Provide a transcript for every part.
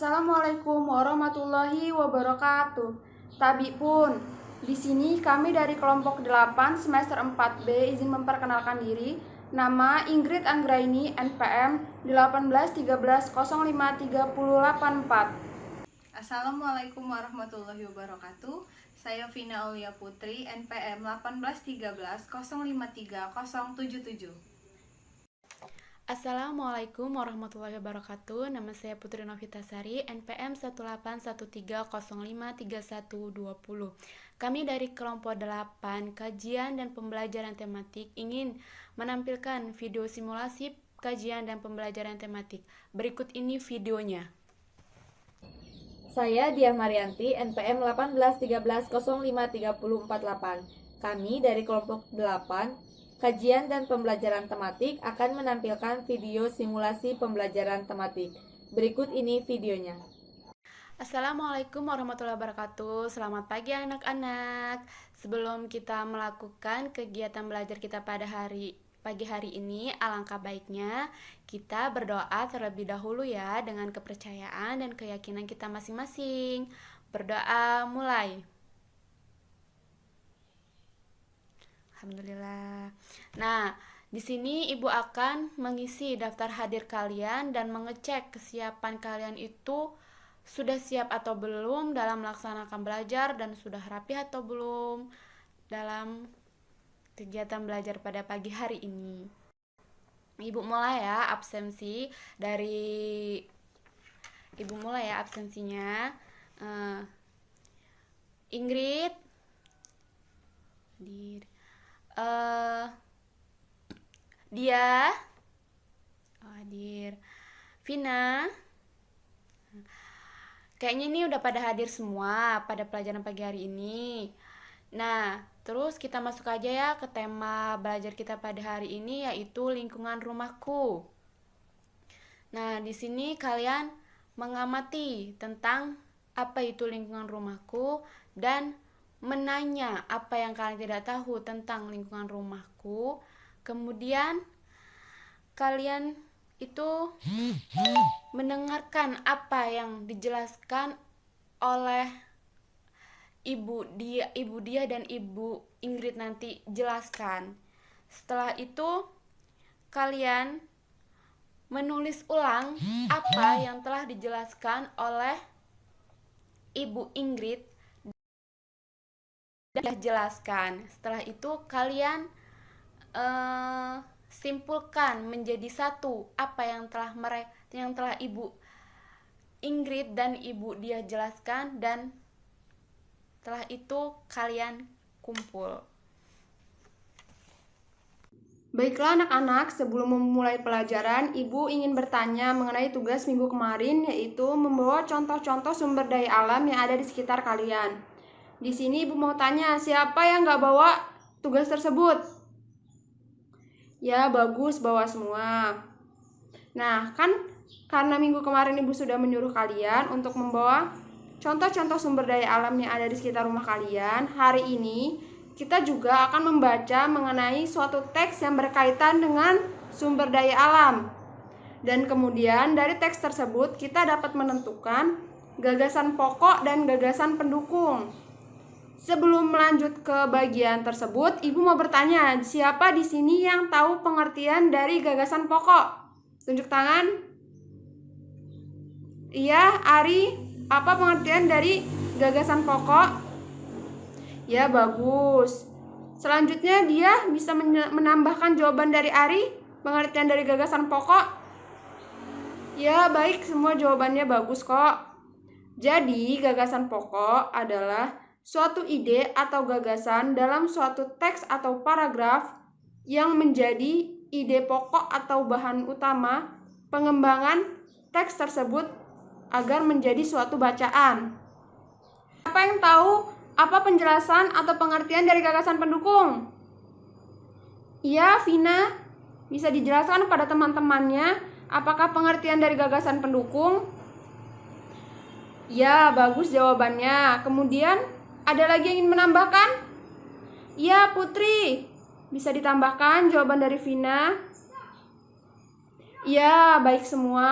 Assalamualaikum warahmatullahi wabarakatuh. Tabi pun, di sini kami dari kelompok 8 semester 4B izin memperkenalkan diri. Nama Ingrid Anggraini, NPM 1813053084. Assalamualaikum warahmatullahi wabarakatuh. Saya Vina Aulia Putri, NPM 1813053077. Assalamualaikum warahmatullahi wabarakatuh. Nama saya Putri Novitasari, NPM 1813053120. Kami dari kelompok 8 kajian dan pembelajaran tematik ingin menampilkan video simulasi kajian dan pembelajaran tematik. Berikut ini videonya. Saya Diah Marianti, NPM 1813053048. Kami dari kelompok 8 Kajian dan Pembelajaran Tematik akan menampilkan video simulasi pembelajaran tematik. Berikut ini videonya. Assalamualaikum warahmatullahi wabarakatuh. Selamat pagi anak-anak. Sebelum kita melakukan kegiatan belajar kita pada pagi hari ini, alangkah baiknya kita berdoa terlebih dahulu ya, dengan kepercayaan dan keyakinan kita masing-masing. Berdoa mulai. Alhamdulillah. Nah, di sini Ibu akan mengisi daftar hadir kalian dan mengecek kesiapan kalian itu sudah siap atau belum dalam melaksanakan belajar dan sudah rapi atau belum dalam kegiatan belajar pada pagi hari ini. Ibu mulai ya absensinya. Ingrid Dia hadir. Vina, kayaknya ini udah pada hadir semua pada pelajaran pagi hari ini. Nah, terus kita masuk aja ya ke tema belajar kita pada hari ini, yaitu lingkungan rumahku. Nah, di sini kalian mengamati tentang apa itu lingkungan rumahku dan menanya apa yang kalian tidak tahu tentang lingkungan rumahku. Kemudian kalian itu mendengarkan apa yang dijelaskan oleh Ibu Dia dan Ibu Ingrid nanti jelaskan. Setelah itu kalian menulis ulang apa yang telah dijelaskan oleh Ibu Ingrid dan jelaskan. Setelah itu kalian simpulkan menjadi satu apa yang telah Ibu Ingrid dan Ibu Dia jelaskan, dan setelah itu kalian kumpul. Baiklah anak-anak, sebelum memulai pelajaran, Ibu ingin bertanya mengenai tugas minggu kemarin, yaitu membawa contoh-contoh sumber daya alam yang ada di sekitar kalian. Di sini Ibu mau tanya, siapa yang nggak bawa tugas tersebut? Ya, bagus, bawa semua. Nah, kan karena minggu kemarin Ibu sudah menyuruh kalian untuk membawa contoh-contoh sumber daya alam yang ada di sekitar rumah kalian, hari ini kita juga akan membaca mengenai suatu teks yang berkaitan dengan sumber daya alam. Dan kemudian dari teks tersebut kita dapat menentukan gagasan pokok dan gagasan pendukung. Sebelum melanjut ke bagian tersebut, Ibu mau bertanya, siapa di sini yang tahu pengertian dari gagasan pokok? Tunjuk tangan. Iya, Ari, apa pengertian dari gagasan pokok? Ya, bagus. Selanjutnya dia bisa menambahkan jawaban dari Ari, pengertian dari gagasan pokok. Ya, baik, semua jawabannya bagus kok. Jadi, gagasan pokok adalah suatu ide atau gagasan dalam suatu teks atau paragraf yang menjadi ide pokok atau bahan utama pengembangan teks tersebut agar menjadi suatu bacaan. Siapa yang tahu apa penjelasan atau pengertian dari gagasan pendukung? Iya, Vina, bisa dijelaskan pada teman-temannya apakah pengertian dari gagasan pendukung? Ya, bagus jawabannya. Kemudian ada lagi yang ingin menambahkan? Ya, Putri, bisa ditambahkan jawaban dari Vina? Ya, baik semua.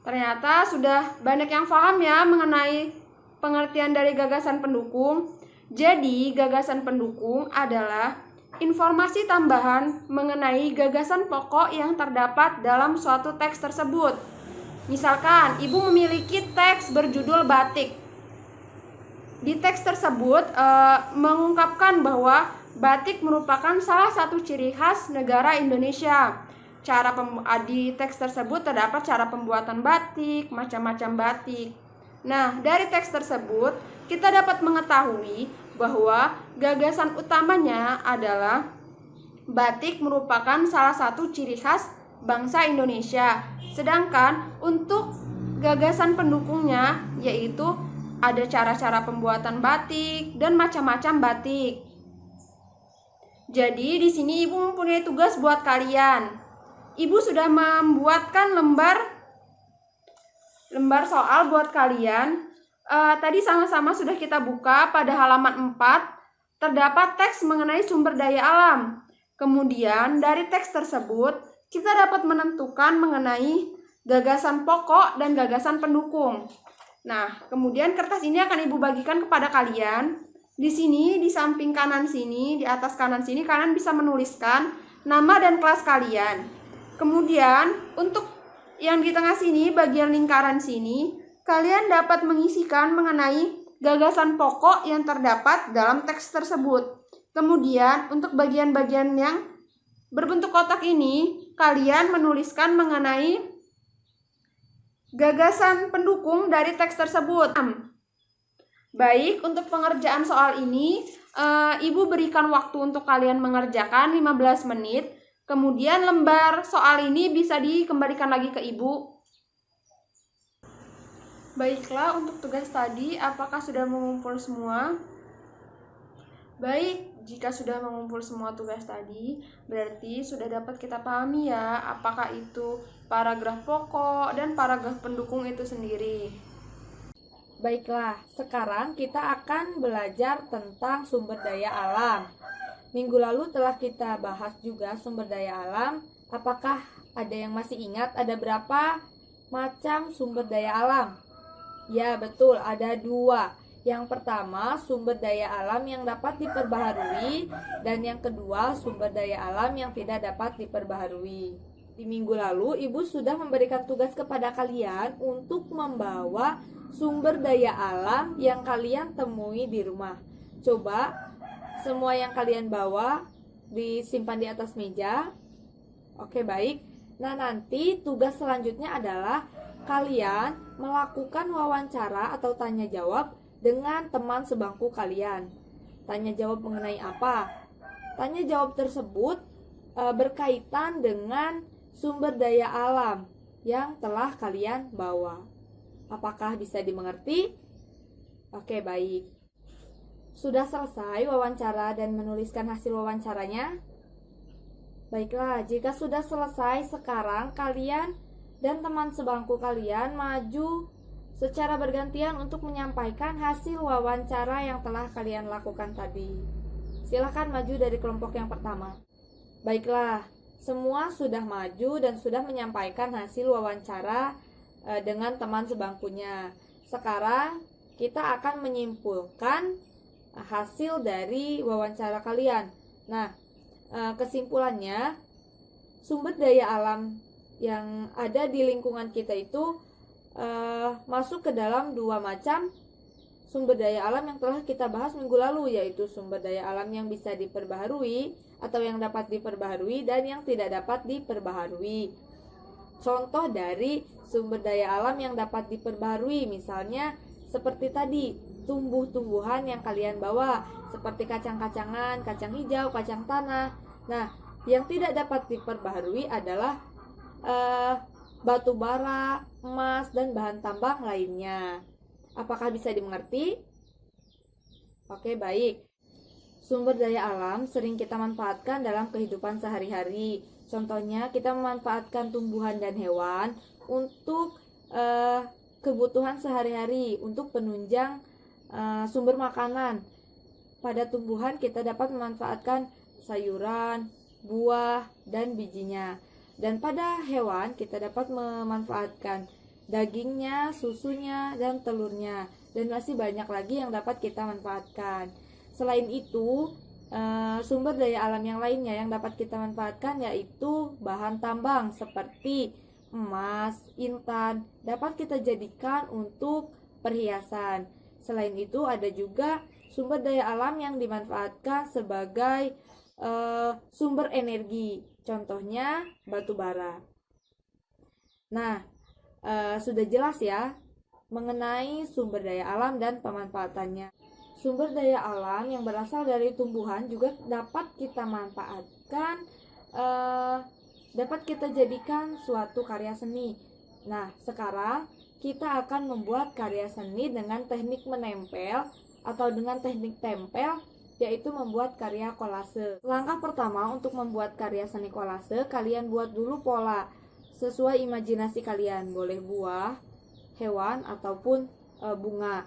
Ternyata sudah banyak yang paham ya mengenai pengertian dari gagasan pendukung. Jadi, gagasan pendukung adalah informasi tambahan mengenai gagasan pokok yang terdapat dalam suatu teks tersebut. Misalkan, Ibu memiliki teks berjudul Batik. Di teks tersebut mengungkapkan bahwa batik merupakan salah satu ciri khas negara Indonesia. Di teks tersebut terdapat cara pembuatan batik, macam-macam batik. Nah, dari teks tersebut kita dapat mengetahui bahwa gagasan utamanya adalah batik merupakan salah satu ciri khas bangsa Indonesia. Sedangkan untuk gagasan pendukungnya yaitu ada cara-cara pembuatan batik dan macam-macam batik. Jadi di sini Ibu mempunyai tugas buat kalian. Ibu sudah membuatkan lembar soal buat kalian. Tadi sama-sama sudah kita buka pada halaman 4. Terdapat teks mengenai sumber daya alam. Kemudian dari teks tersebut kita dapat menentukan mengenai gagasan pokok dan gagasan pendukung. Nah, kemudian kertas ini akan Ibu bagikan kepada kalian. Di sini, di samping kanan sini, di atas kanan sini, kalian bisa menuliskan nama dan kelas kalian. Kemudian, untuk yang di tengah sini, bagian lingkaran sini, kalian dapat mengisikan mengenai gagasan pokok yang terdapat dalam teks tersebut. Kemudian, untuk bagian-bagian yang berbentuk kotak ini, kalian menuliskan mengenai gagasan pendukung dari teks tersebut. Baik, untuk pengerjaan soal ini, Ibu berikan waktu untuk kalian mengerjakan 15 menit. Kemudian lembar soal ini bisa dikembalikan lagi ke Ibu. Baiklah, untuk tugas tadi, apakah sudah mengumpul semua? Baik, jika sudah mengumpul semua tugas tadi, berarti sudah dapat kita pahami ya, apakah itu paragraf pokok dan paragraf pendukung itu sendiri. Baiklah, sekarang kita akan belajar tentang sumber daya alam. Minggu lalu telah kita bahas juga sumber daya alam. Apakah ada yang masih ingat ada berapa macam sumber daya alam? Ya, betul, ada 2. Yang pertama, sumber daya alam yang dapat diperbaharui, dan yang kedua, sumber daya alam yang tidak dapat diperbaharui. Di minggu lalu, Ibu sudah memberikan tugas kepada kalian untuk membawa sumber daya alam yang kalian temui di rumah. Coba semua yang kalian bawa disimpan di atas meja. Oke, baik. Nah, nanti tugas selanjutnya adalah kalian melakukan wawancara atau tanya jawab dengan teman sebangku kalian. Tanya jawab mengenai apa? Tanya jawab tersebut berkaitan dengan sumber daya alam yang telah kalian bawa. Apakah bisa dimengerti? Oke, baik. Sudah selesai wawancara dan menuliskan hasil wawancaranya? Baiklah, jika sudah selesai, sekarang kalian dan teman sebangku kalian maju secara bergantian untuk menyampaikan hasil wawancara yang telah kalian lakukan tadi. Silakan maju dari kelompok yang pertama. Baiklah, semua sudah maju dan sudah menyampaikan hasil wawancara dengan teman sebangkunya. Sekarang kita akan menyimpulkan hasil dari wawancara kalian. Nah, kesimpulannya, sumber daya alam yang ada di lingkungan kita itu masuk ke dalam 2 macam sumber daya alam yang telah kita bahas minggu lalu, yaitu sumber daya alam yang bisa diperbaharui atau yang dapat diperbaharui dan yang tidak dapat diperbaharui. Contoh dari sumber daya alam yang dapat diperbaharui misalnya seperti tadi, tumbuh-tumbuhan yang kalian bawa seperti kacang-kacangan, kacang hijau, kacang tanah. Nah, yang tidak dapat diperbaharui adalah batu bara, emas, dan bahan tambang lainnya. Apakah bisa dimengerti? Oke, baik. Sumber daya alam sering kita manfaatkan dalam kehidupan sehari-hari. Contohnya, kita memanfaatkan tumbuhan dan hewan untuk kebutuhan sehari-hari, untuk penunjang sumber makanan. Pada tumbuhan kita dapat memanfaatkan sayuran, buah, dan bijinya. Dan pada hewan kita dapat memanfaatkan dagingnya, susunya, dan telurnya. Dan masih banyak lagi yang dapat kita manfaatkan. Selain itu, sumber daya alam yang lainnya yang dapat kita manfaatkan yaitu bahan tambang seperti emas, intan, dapat kita jadikan untuk perhiasan. Selain itu, ada juga sumber daya alam yang dimanfaatkan sebagai sumber energi. Contohnya batu bara. Nah, sudah jelas ya mengenai sumber daya alam dan pemanfaatannya. Sumber daya alam yang berasal dari tumbuhan juga dapat kita manfaatkan, dapat kita jadikan suatu karya seni. Nah, sekarang kita akan membuat karya seni dengan teknik menempel atau dengan teknik tempel, yaitu membuat karya kolase. Langkah pertama untuk membuat karya seni kolase, kalian buat dulu pola sesuai imajinasi kalian, boleh buah, hewan, ataupun bunga.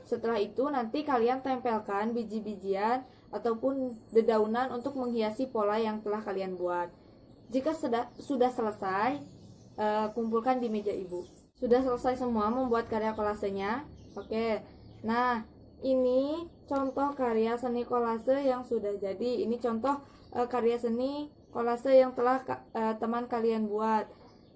Setelah itu nanti kalian tempelkan biji-bijian ataupun dedaunan untuk menghiasi pola yang telah kalian buat. Jika sudah selesai, kumpulkan di meja ibu. Sudah selesai semua membuat karya kolasenya? Oke. Nah, ini contoh karya seni kolase yang sudah jadi. Ini contoh karya seni kolase yang telah teman kalian buat.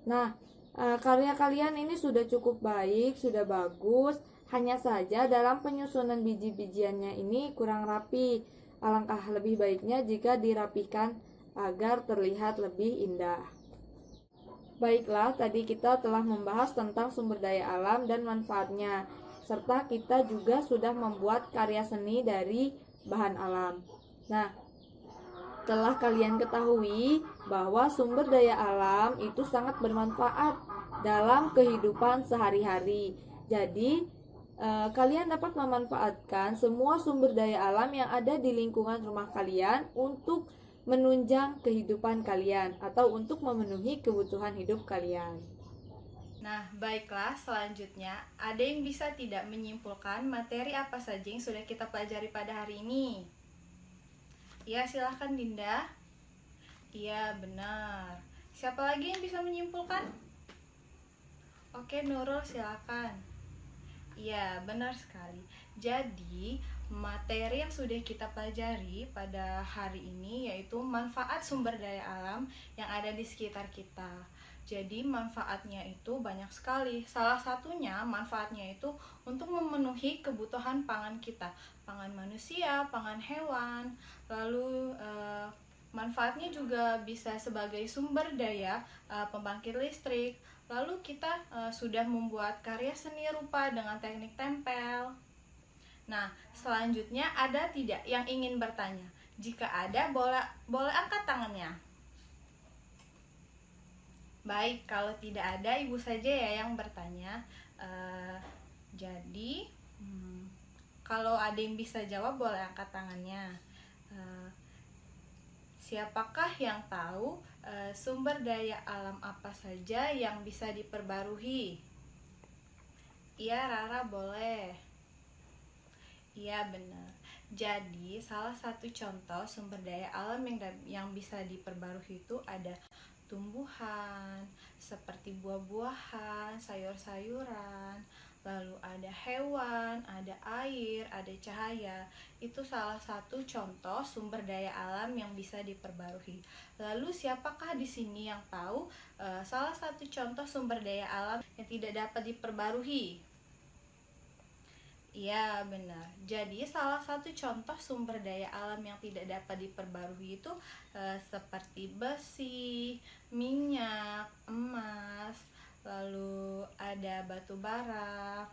Nah, karya kalian ini sudah cukup baik, sudah bagus. Hanya saja dalam penyusunan biji-bijiannya ini kurang rapi. Alangkah lebih baiknya jika dirapihkan agar terlihat lebih indah. Baiklah, tadi kita telah membahas tentang sumber daya alam dan manfaatnya, serta kita juga sudah membuat karya seni dari bahan alam. Nah, telah kalian ketahui bahwa sumber daya alam itu sangat bermanfaat dalam kehidupan sehari-hari. Jadi, kalian dapat memanfaatkan semua sumber daya alam yang ada di lingkungan rumah kalian untuk menunjang kehidupan kalian atau untuk memenuhi kebutuhan hidup kalian. Nah, baiklah, selanjutnya ada yang bisa tidak menyimpulkan materi apa saja yang sudah kita pelajari pada hari ini? Ya, silahkan Dinda. Iya, benar. Siapa lagi yang bisa menyimpulkan? Oke, Nurul, silakan. Iya, benar sekali. Jadi, materi yang sudah kita pelajari pada hari ini yaitu manfaat sumber daya alam yang ada di sekitar kita. Jadi, manfaatnya itu banyak sekali. Salah satunya manfaatnya itu untuk memenuhi kebutuhan pangan kita, pangan manusia, pangan hewan. Lalu manfaatnya juga bisa sebagai sumber daya pembangkit listrik. Lalu kita sudah membuat karya seni rupa dengan teknik tempel. Nah, selanjutnya ada tidak yang ingin bertanya? Jika ada, boleh angkat tangannya. Baik, kalau tidak ada, ibu saja ya yang bertanya. Jadi, kalau ada yang bisa jawab, boleh angkat tangannya. Siapakah yang tahu sumber daya alam apa saja yang bisa diperbarui? Iya, Rara boleh. Iya, benar. Jadi, salah satu contoh sumber daya alam yang bisa diperbarui itu ada tumbuhan, seperti buah-buahan, sayur-sayuran, lalu ada hewan, ada air, ada cahaya. Itu salah satu contoh sumber daya alam yang bisa diperbarui. Lalu siapakah di sini yang tahu salah satu contoh sumber daya alam yang tidak dapat diperbarui? Iya, benar. Jadi salah satu contoh sumber daya alam yang tidak dapat diperbarui itu seperti besi, minyak, emas, lalu ada batu bara.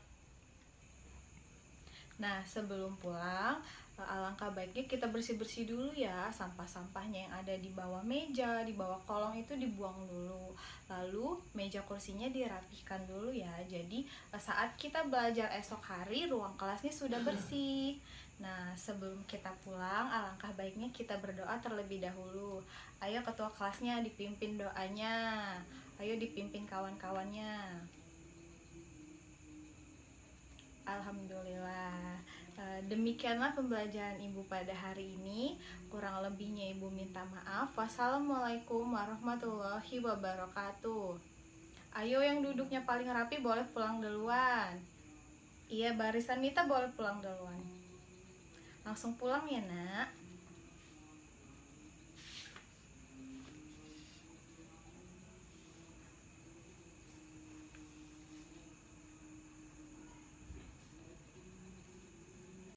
Nah, sebelum pulang, alangkah baiknya kita bersih-bersih dulu ya. Sampah-sampahnya yang ada di bawah meja, di bawah kolong itu dibuang dulu. Lalu meja kursinya dirapihkan dulu ya. Jadi saat kita belajar esok hari, ruang kelasnya sudah bersih. Nah, sebelum kita pulang, alangkah baiknya kita berdoa terlebih dahulu. Ayo ketua kelasnya dipimpin doanya. Ayo dipimpin kawan-kawannya. Alhamdulillah. Demikianlah pembelajaran Ibu pada hari ini. Kurang lebihnya Ibu minta maaf. Wassalamualaikum warahmatullahi wabarakatuh. Ayo yang duduknya paling rapi boleh pulang duluan. Iya, barisan Mita boleh pulang duluan. Langsung pulang ya, Nak.